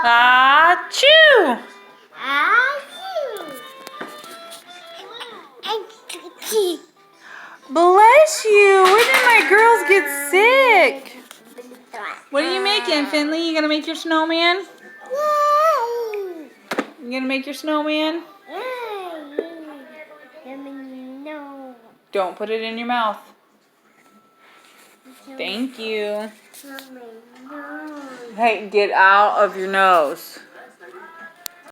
Achoo! Bless you. When did my girls get sick? What are you making, Finley? You gonna make your snowman? You gonna make your snowman? No. Don't put it in your mouth. Thank you. No. Hey, get out of your nose.